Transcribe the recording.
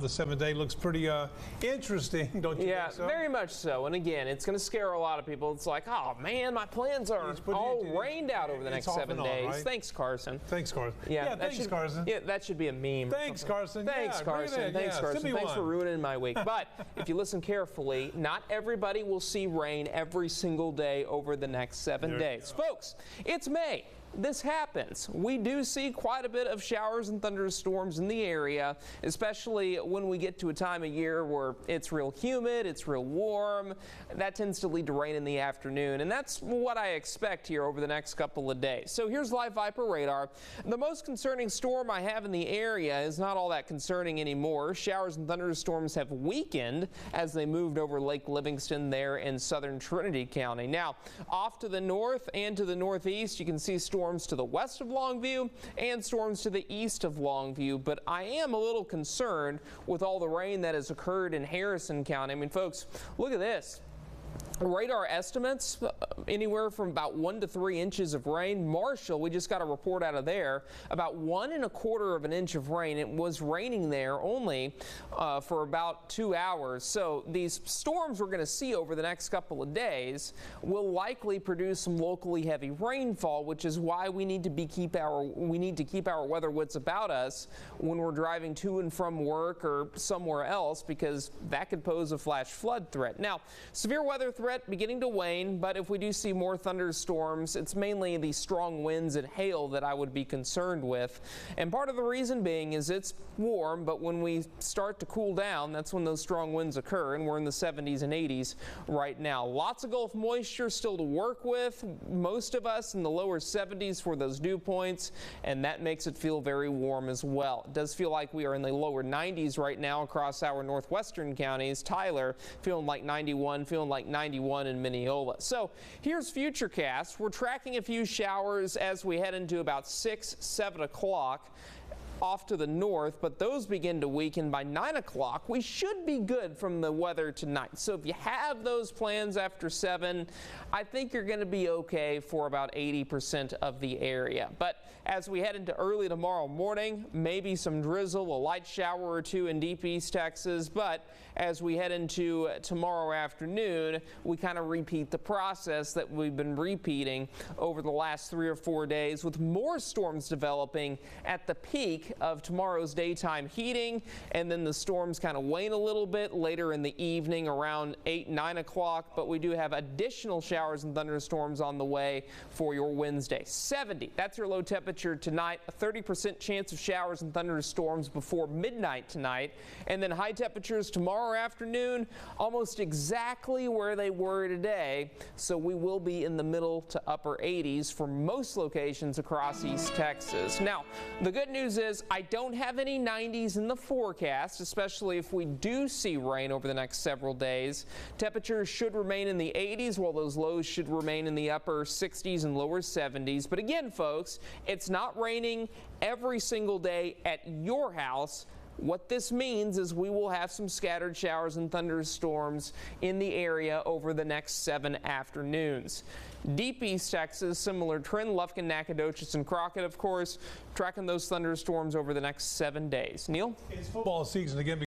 the 7-day looks pretty interesting, don't you think so? Yeah, very much so. And again, it's going to scare a lot of people. It's like, oh man, my plans are all rained out over the next 7 days. Right? Thanks, Carson. Thanks, Carson. Yeah, thanks, Carson. Yeah, that should be a meme. Thanks, Carson. Thanks, Carson. Thanks, Carson. Thanks for ruining my week. But if you listen carefully, not everybody will see rain every single day over the next 7 days. Folks, it's May. This happens. We do see quite a bit of showers and thunderstorms in the area, especially when we get to a time of year where it's real humid, it's real warm. That tends to lead to rain in the afternoon, and that's what I expect here over the next couple of days. So here's Live Viper radar. The most concerning storm I have in the area is not all that concerning anymore. Showers and thunderstorms have weakened as they moved over Lake Livingston there in southern Trinity County. Now, off to the north and to the northeast, you can see storms to the west of Longview and storms to the east of Longview, but I am a little concerned with all the rain that has occurred in Harrison County. I mean, folks, look at this. Radar estimates anywhere from about 1 to 3 inches of rain. Marshall, we just got a report out of there, about 1 1/4 inch of rain. It was raining there only for about 2 hours. So these storms we're going to see over the next couple of days will likely produce some locally heavy rainfall, which is why we need to keep our weather wits about us when we're driving to and from work or somewhere else, because that could pose a flash flood threat. Now, severe weather threat beginning to wane, but if we do see more thunderstorms, it's mainly the strong winds and hail that I would be concerned with. And part of the reason being is it's warm, but when we start to cool down, that's when those strong winds occur, and we're in the 70s and 80s right now. Lots of Gulf moisture still to work with. Most of us in the lower 70s for those dew points, and that makes it feel very warm as well. It does feel like we are in the lower 90s right now across our northwestern counties. Tyler feeling like 91, feeling like 91 in Mineola. So here's Futurecast. We're tracking a few showers as we head into about 6, 7 o'clock. Off to the north, but those begin to weaken by 9 o'clock. We should be good from the weather tonight. So if you have those plans after 7, I think you're going to be okay for about 80% of the area. But as we head into early tomorrow morning, maybe some drizzle, a light shower or two in deep East Texas. But as we head into tomorrow afternoon, we kind of repeat the process that we've been repeating over the last 3 or 4 days, with more storms developing at the peak of tomorrow's daytime heating, and then the storms kind of wane a little bit later in the evening around 8, 9 o'clock, but we do have additional showers and thunderstorms on the way for your Wednesday. 70, that's your low temperature tonight. A 30% chance of showers and thunderstorms before midnight tonight, and then high temperatures tomorrow afternoon, almost exactly where they were today, so we will be in the middle to upper 80s for most locations across East Texas. Now, the good news is I don't have any 90s in the forecast, especially if we do see rain over the next several days. Temperatures should remain in the 80s, while those lows should remain in the upper 60s and lower 70s. But again, folks, it's not raining every single day at your house. What this means is we will have some scattered showers and thunderstorms in the area over the next 7 afternoons. Deep East Texas, similar trend. Lufkin, Nacogdoches, and Crockett, of course, tracking those thunderstorms over the next 7 days. Neil? It's football season again.